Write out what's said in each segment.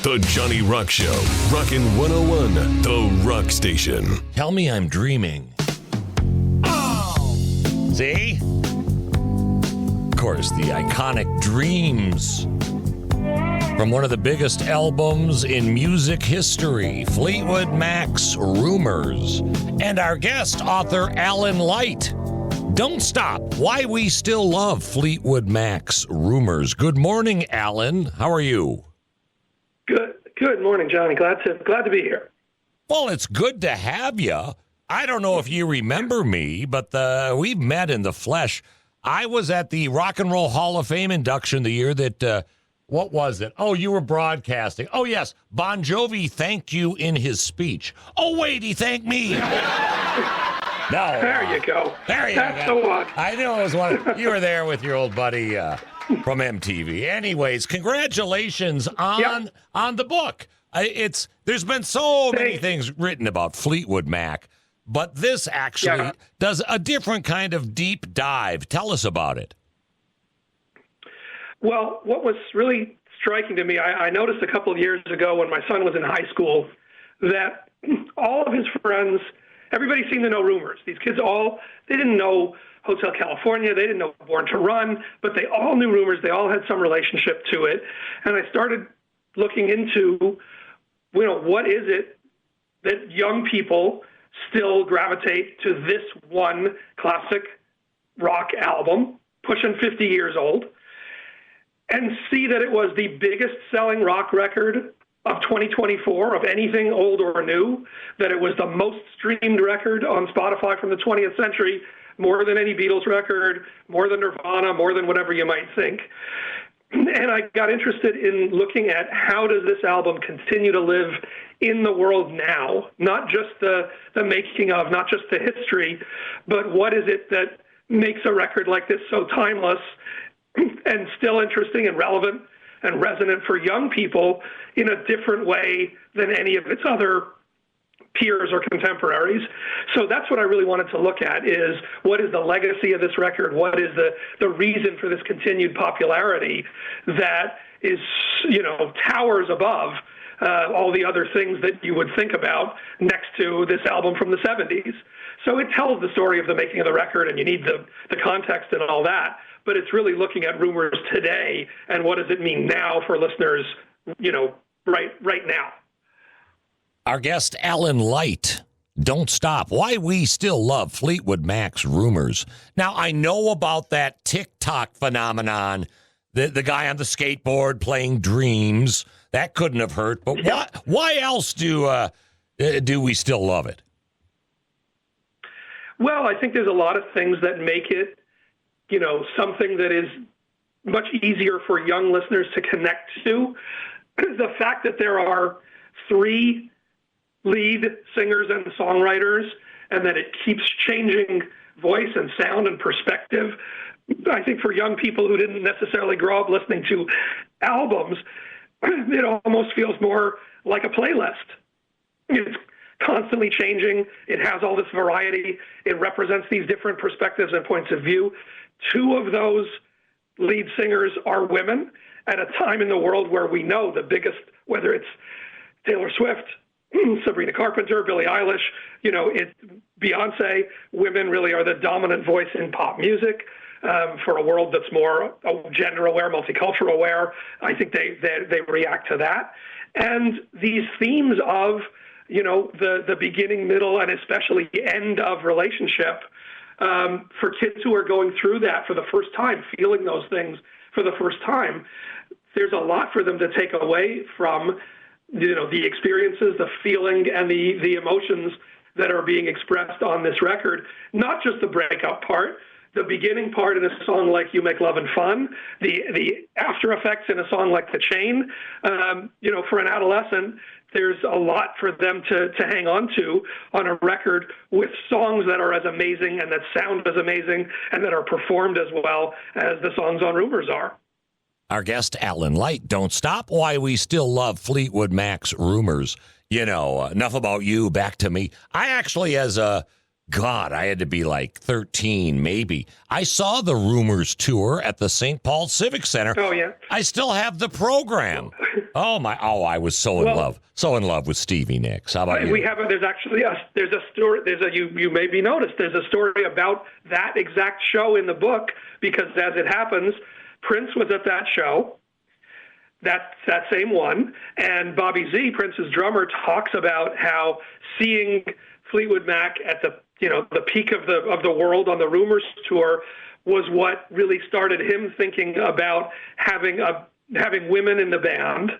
The Johnny Rock Show. Rockin' 101, The Rock Station. Tell me I'm dreaming. See? Of course, the iconic Dreams from one of the biggest albums in music history, Fleetwood Mac's Rumors. And our guest, author Alan Light. Don't Stop, Why We Still Love Fleetwood Mac's Rumors. Good morning, Alan. How are you? Good morning, Johnny. Glad to be here. Well, it's good to have you. I don't know if you remember me, but we've met in the flesh. I was at the Rock and Roll Hall of Fame induction the year that, what was it? Oh, you were broadcasting. Oh, yes. Bon Jovi thanked you in his speech. Oh, wait, he thanked me. No. There you go. There you That's go. the one. I knew it was one. You were there with your old buddy from MTV. Anyways, congratulations on the book. There's been so many things written about Fleetwood Mac, but this actually does a different kind of deep dive. Tell us about it. Well, what was really striking to me, I noticed a couple of years ago when my son was in high school that all of his friends, everybody seemed to know Rumors. These kids they didn't know Hotel California, they didn't know Born to Run, but they all knew Rumors. They all had some relationship to it. And I started looking into, what is it that young people still gravitate to this one classic rock album, pushing 50 years old, and see that it was the biggest selling rock record of 2024, of anything old or new, that it was the most streamed record on Spotify from the 20th century, more than any Beatles record, more than Nirvana, more than whatever you might think. And I got interested in looking at how does this album continue to live in the world now, not just the making of, not just the history, but what is it that makes a record like this so timeless and still interesting and relevant and resonant for young people in a different way than any of its other peers or contemporaries. So that's what I really wanted to look at, is what is the legacy of this record? What is the reason for this continued popularity that is, towers above all the other things that you would think about next to this album from the 70s. So it tells the story of the making of the record, and you need the context and all that. But it's really looking at Rumors today and what does it mean now for listeners, right now. Our guest, Alan Light, Don't Stop, Why We Still Love Fleetwood Mac's Rumors. Now, I know about that TikTok phenomenon, the guy on the skateboard playing Dreams. That couldn't have hurt, but why else do we still love it? Well, I think there's a lot of things that make it, something that is much easier for young listeners to connect to. The fact that there are 3 lead singers and songwriters, and that it keeps changing voice and sound and perspective. I think for young people who didn't necessarily grow up listening to albums, it almost feels more like a playlist. It's constantly changing. It has all this variety. It represents these different perspectives and points of view. 2 of those lead singers are women at a time in the world where we know the biggest, whether it's Taylor Swift, Sabrina Carpenter, Billie Eilish, Beyonce, women really are the dominant voice in pop music. For a world that's more gender aware, multicultural aware, I think they react to that. And these themes of, the beginning, middle, and especially end of relationship, for kids who are going through that for the first time, feeling those things for the first time, there's a lot for them to take away from, the experiences, the feeling, and the emotions that are being expressed on this record. Not just the breakup part, the beginning part in a song like You Make Lovin' Fun, the after effects in a song like The Chain. For an adolescent, there's a lot for them to hang on to on a record with songs that are as amazing and that sound as amazing and that are performed as well as the songs on Rumors are. Our guest, Alan Light, Don't Stop, Why We Still Love Fleetwood Mac's Rumors. Enough about you, back to me. I actually, I had to be like 13, maybe. I saw the Rumors tour at the St. Paul Civic Center. Oh, yeah. I still have the program. Oh my! Oh, I was so in love with Stevie Nicks. How about you? There's actually there's a story. You maybe noticed there's a story about that exact show in the book, because as it happens, Prince was at that show. That same one, and Bobby Z, Prince's drummer, talks about how seeing Fleetwood Mac at the peak of the world on the Rumors tour was what really started him thinking about having women in the band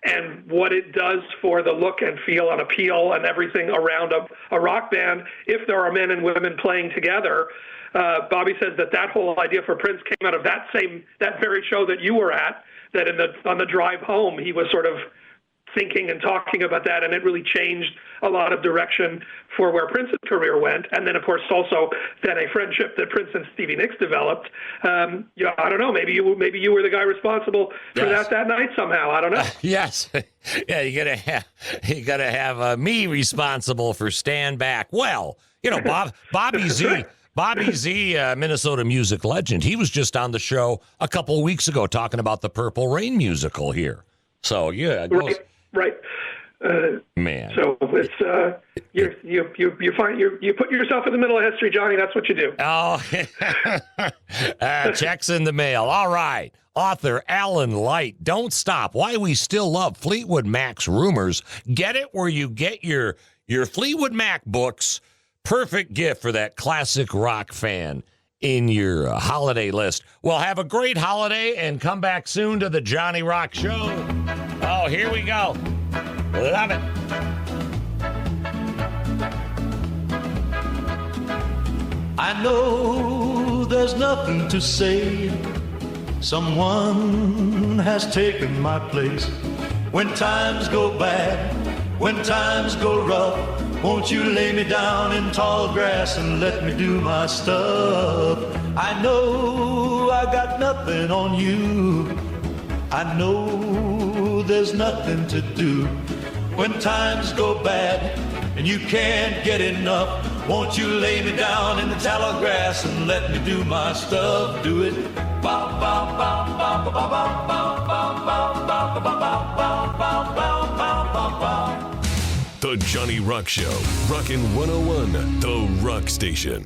and what it does for the look and feel and appeal and everything around a rock band if there are men and women playing together. Bobby says that whole idea for Prince came out of that very show that you were at, that on the drive home he was sort of thinking and talking about that, and it really changed a lot of direction for where Prince's career went. And then, of course, also then a friendship that Prince and Stevie Nicks developed. I don't know. Maybe you were the guy responsible for that night somehow. I don't know. Yes. Yeah, you gotta have me responsible for Stand Back. Well, Bobby Z. Bobby Z, Minnesota music legend, he was just on the show a couple of weeks ago talking about the Purple Rain musical here. So, yeah. Right. Man. So it's you put yourself in the middle of history, Johnny. That's what you do. Oh, checks in the mail. All right. Author Alan Light, Don't Stop, Why We Still Love Fleetwood Mac's Rumors. Get it where you get your Fleetwood Mac books. Perfect gift for that classic rock fan in your holiday list. Well, have a great holiday and come back soon to the Johnny Rock Show. Oh, here we go. Love it. I know there's nothing to say. Someone has taken my place. When times go bad, when times go rough, won't you lay me down in tall grass and let me do my stuff? I know I got nothing on you. I know there's nothing to do. When times go bad and you can't get enough, won't you lay me down in the tallow grass and let me do my stuff? Do it. The Johnny Rock Show, Rockin' 101, The Rock Station.